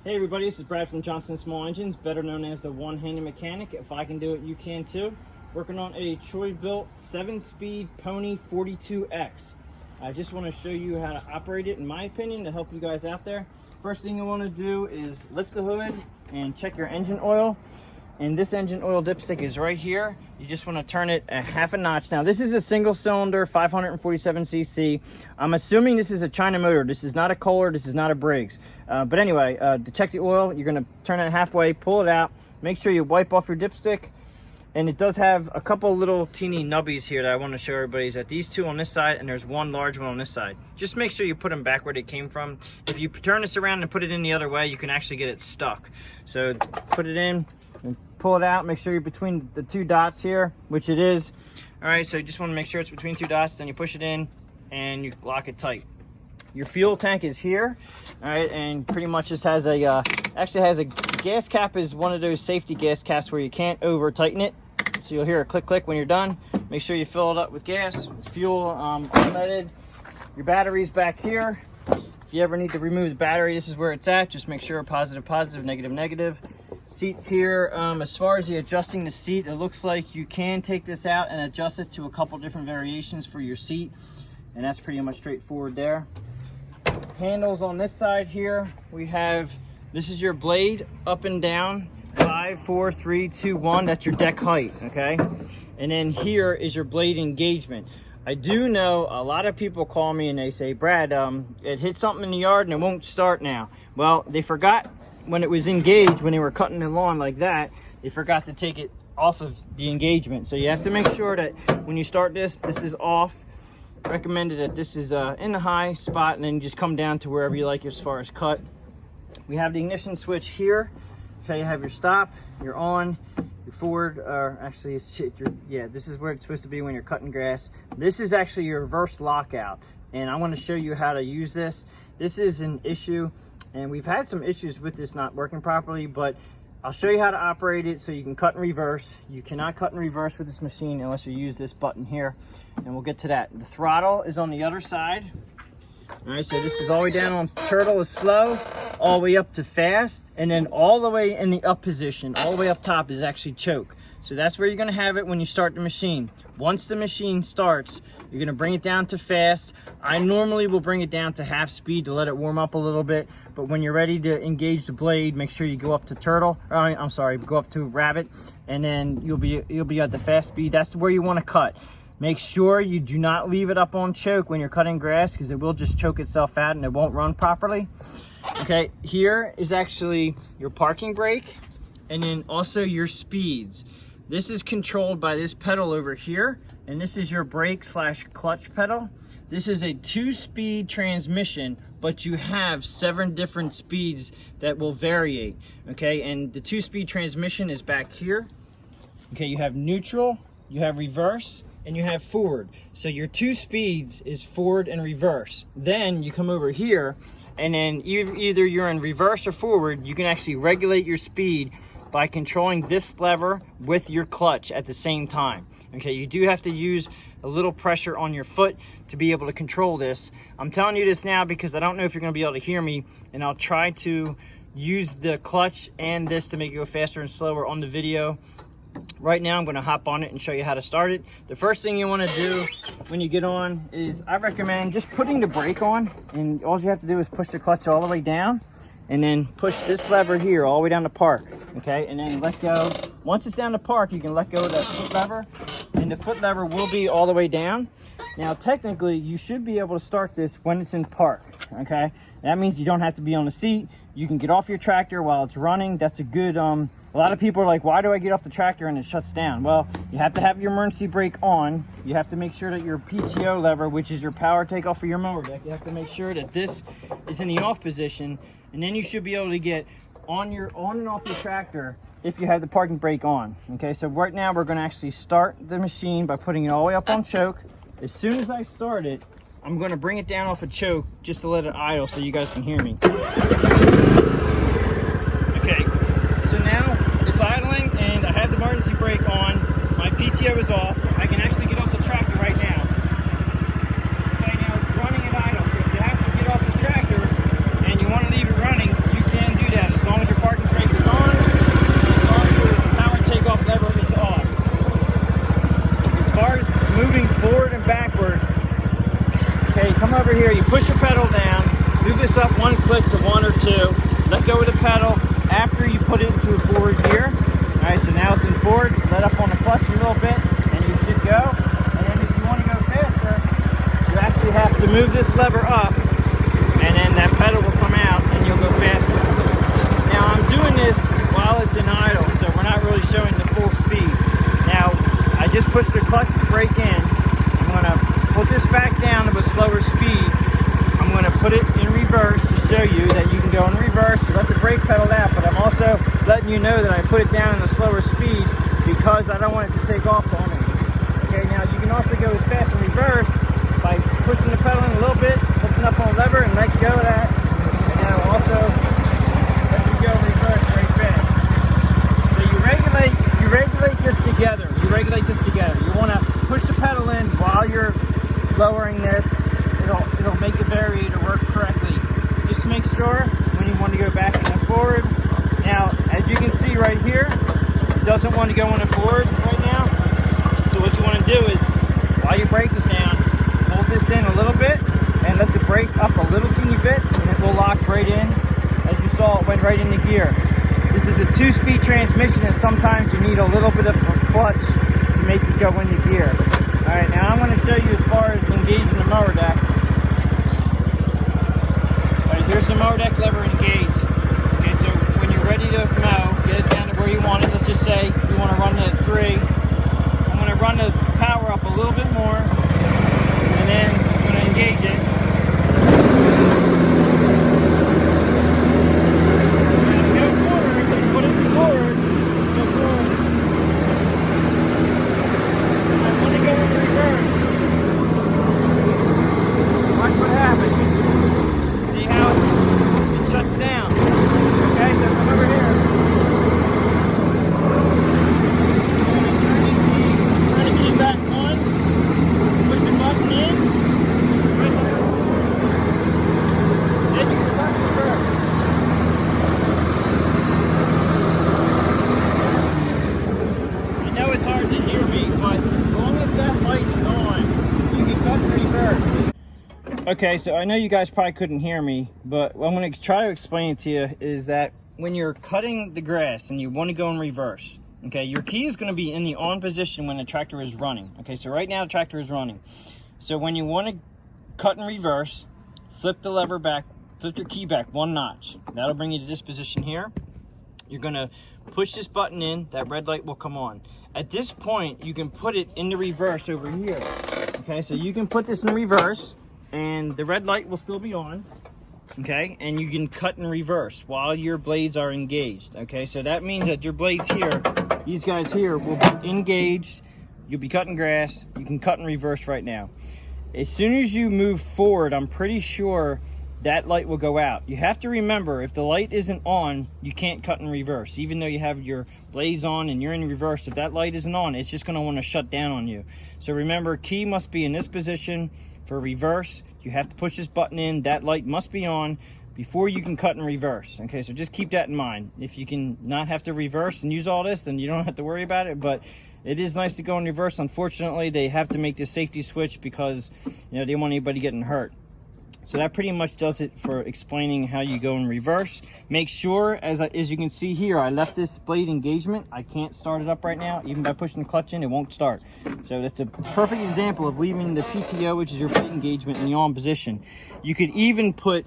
Hey everybody, this is Brad from Johnson Small Engines, better known as the one-handed mechanic. If I can do it, you can too. Working on a Troybilt 7-speed Pony 42X. I just want to show you how to operate it, in my opinion, to help you guys out there. First thing you want to do is lift the hood and check your engine oil. And this engine oil dipstick is right here. You just want to turn it a half a notch. Now this is a single cylinder 547cc. I'm assuming this is a China motor. This is not a Kohler, this is not a Briggs. But anyway, to check the oil, you're going to turn it halfway, pull it out, make sure you wipe off your dipstick. And it does have a couple little teeny nubbies here that I want to show everybody. Is that these two on this side and there's one large one on this side. Just make sure you put them back where they came from. If you turn this around and put it in the other way, you can actually get it stuck. So put it in and pull it out. Make sure you're between the two dots here, which it is. All right, so you just want to make sure it's between two dots. Then you push it in and you lock it tight. Your fuel tank is here, all right, and pretty much just has a actually has a gas cap. Is one of those safety gas caps where you can't over tighten it. So you'll hear a click click when you're done. Make sure you fill it up with gas, with fuel, unleaded. Your battery's back here. If you ever need to remove the battery, this is where it's at. Just make sure positive positive, negative negative. Seats here. As far as the adjusting the seat, it looks like you can take this out and adjust it to a couple different variations for your seat, and that's pretty much straightforward there. Handles on this side here, we have, this is your blade up and down, 5, 4, 3, 2, 1, that's your deck height, okay? And then here is your blade engagement. I do know a lot of people call me and they say, Brad, it hit something in the yard and it won't start now. Well, they forgot when it was engaged, when they were cutting the lawn like that, they forgot to take it off of the engagement. So you have to make sure that when you start this is off. Recommended that this is in the high spot, and then just come down to wherever you like as far as cut. We have the ignition switch here. Okay, you have your stop, your on, your forward, or actually yeah, this is where it's supposed to be when you're cutting grass. This is actually your reverse lockout, and I want to show you how to use this. This is an issue, and we've had some issues with this not working properly, but I'll show you how to operate it so you can cut and reverse. You cannot cut and reverse with this machine unless you use this button here, and we'll get to that. The throttle is on the other side. All right, so this is all the way down on turtle is slow, all the way up to fast, and then all the way in the up position, all the way up top is actually choke. So that's where you're gonna have it when you start the machine. Once the machine starts, you're gonna bring it down to fast. I normally will bring it down to half speed to let it warm up a little bit, but when you're ready to engage the blade, make sure you go up to turtle, I'm sorry, go up to rabbit, and then you'll be at the fast speed. That's where you wanna cut. Make sure you do not leave it up on choke when you're cutting grass, because it will just choke itself out and it won't run properly. Okay, here is actually your parking brake, and then also your speeds. This is controlled by this pedal over here, and this is your brake / clutch pedal. This is a 2-speed transmission, but you have 7 different speeds that will vary. Okay, and the 2-speed transmission is back here. Okay, you have neutral, you have reverse, and you have forward. So your 2 speeds is forward and reverse. Then you come over here, and then either you're in reverse or forward, you can actually regulate your speed by controlling this lever with your clutch at the same time. Okay, you do have to use a little pressure on your foot to be able to control this. I'm telling you this now because I don't know if you're gonna be able to hear me, and I'll try to use the clutch and this to make it go faster and slower on the video. Right now I'm gonna hop on it and show you how to start it. The first thing you wanna do when you get on is, I recommend just putting the brake on, and all you have to do is push the clutch all the way down, and then push this lever here all the way down to park, okay? And then let go. Once it's down to park, you can let go of that foot lever, and the foot lever will be all the way down. Now, technically, you should be able to start this when it's in park, okay? That means you don't have to be on the seat. You can get off your tractor while it's running. That's a good, a lot of people are like, why do I get off the tractor and it shuts down? Well, you have to have your emergency brake on. You have to make sure that your PTO lever, which is your power takeoff for your mower deck, you have to make sure that this is in the off position, and then you should be able to get on and off your tractor if you have the parking brake on. Okay, so right now we're gonna actually start the machine by putting it all the way up on choke. As soon as I start it, I'm gonna bring it down off of choke just to let it idle so you guys can hear me. Okay, so now it's idling and I have the emergency brake on. My PTO is off. I can actually get off the tractor right now. Okay, now it's running at idle. So if you have to get off the tractor and you want to leave it running, you can do that. here, you push your pedal down, move this up one click to 1 or 2, let go of the pedal after you put it into a forward gear. All right, so now it's in forward, let up on the clutch a little bit, and you should go. And then if you want to go faster, you actually have to move this lever up, and then that pedal will come out, and you'll go faster. Now, I'm doing this while it's in idle, so we're not really showing the full speed. Now, I just pushed the clutch brake in. I'm going to put this back down to a slower speed. I'm going to put it in reverse to show you that you can go in reverse, let the brake pedal out, but I'm also letting you know that I put it down in a slower speed because I don't want it to take off on me. Okay, now you can also go as fast in reverse by pushing the pedal in a little bit, lifting up on the lever and let go of that. And then I'll also let you go in reverse very fast. So you regulate this together. You want to push the pedal in while you're lowering this. It'll make the variator work correctly. Just make sure when you want to go back and then forward. Now, as you can see right here, it doesn't want to go in a forward right now. So what you want to do is, while your brake is down, hold this in a little bit and let the brake up a little teeny bit, and it will lock right in. As you saw, it went right into gear. This is a 2-speed transmission, and sometimes you need a little bit of a clutch to make it go into gear. All right, now I'm going to show you as far as engaging the mower deck. All right, here's the mower deck lever engaged. Okay, so when you're ready to mow, get it down to where you want it. Let's just say you want to run it at 3. I'm going to run the power up a little bit more, and then I'm going to engage it. Okay, so I know you guys probably couldn't hear me, but what I'm going to try to explain to you is that when you're cutting the grass and you want to go in reverse, okay, your key is going to be in the on position when the tractor is running. Okay, so right now the tractor is running. So when you want to cut in reverse, flip the lever back, flip your key back 1 notch. That'll bring you to this position here. You're going to push this button in, that red light will come on. At this point, you can put it into reverse over here. Okay, so you can put this in reverse, and the red light will still be on, okay, and you can cut in reverse while your blades are engaged. Okay, so that means that your blades here, these guys here, will be engaged. You'll be cutting grass. You can cut in reverse right now. As soon as you move forward, I'm pretty sure that light will go out. You have to remember, if the light isn't on, you can't cut in reverse. Even though you have your blades on and you're in reverse, if that light isn't on, it's just going to want to shut down on you. So remember, key must be in this position. For reverse, you have to push this button in. That light must be on before you can cut in reverse. Okay, so just keep that in mind. If you can not have to reverse and use all this, then you don't have to worry about it. But it is nice to go in reverse. Unfortunately, they have to make this safety switch because, you know, they don't want anybody getting hurt. So that pretty much does it for explaining how you go in reverse. Make sure, as you can see here, I left this blade engagement. I can't start it up right now. Even by pushing the clutch in, it won't start. So that's a perfect example of leaving the PTO, which is your blade engagement, in the on position. You could even put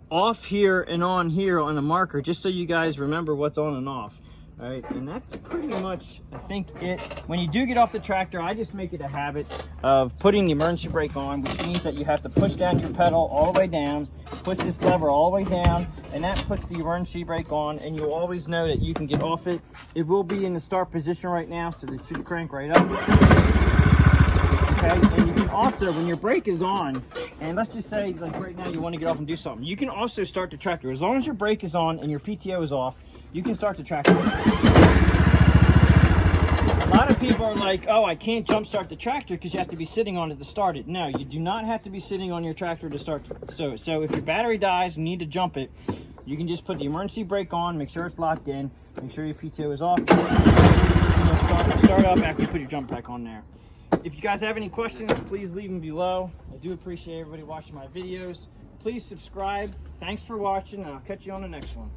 off here and on here on a marker, just so you guys remember what's on and off. All right, and that's pretty much, I think, it. When you do get off the tractor, I just make it a habit of putting the emergency brake on, which means that you have to push down your pedal all the way down, push this lever all the way down, and that puts the emergency brake on, and you'll always know that you can get off it. It will be in the start position right now, so it should crank right up. Okay, and you can also, when your brake is on, and let's just say, like right now, you want to get off and do something, you can also start the tractor. As long as your brake is on and your PTO is off, you can start the tractor. A lot of people are like, oh, I can't jump start the tractor because you have to be sitting on it to start it. No, you do not have to be sitting on your tractor to start. So if your battery dies, you need to jump it, you can just put the emergency brake on, make sure it's locked in, make sure your PTO is off, and you'll start up after you put your jump back on there. If you guys have any questions, please leave them below. I do appreciate everybody watching my videos. Please subscribe. Thanks for watching, and I'll catch you on the next one.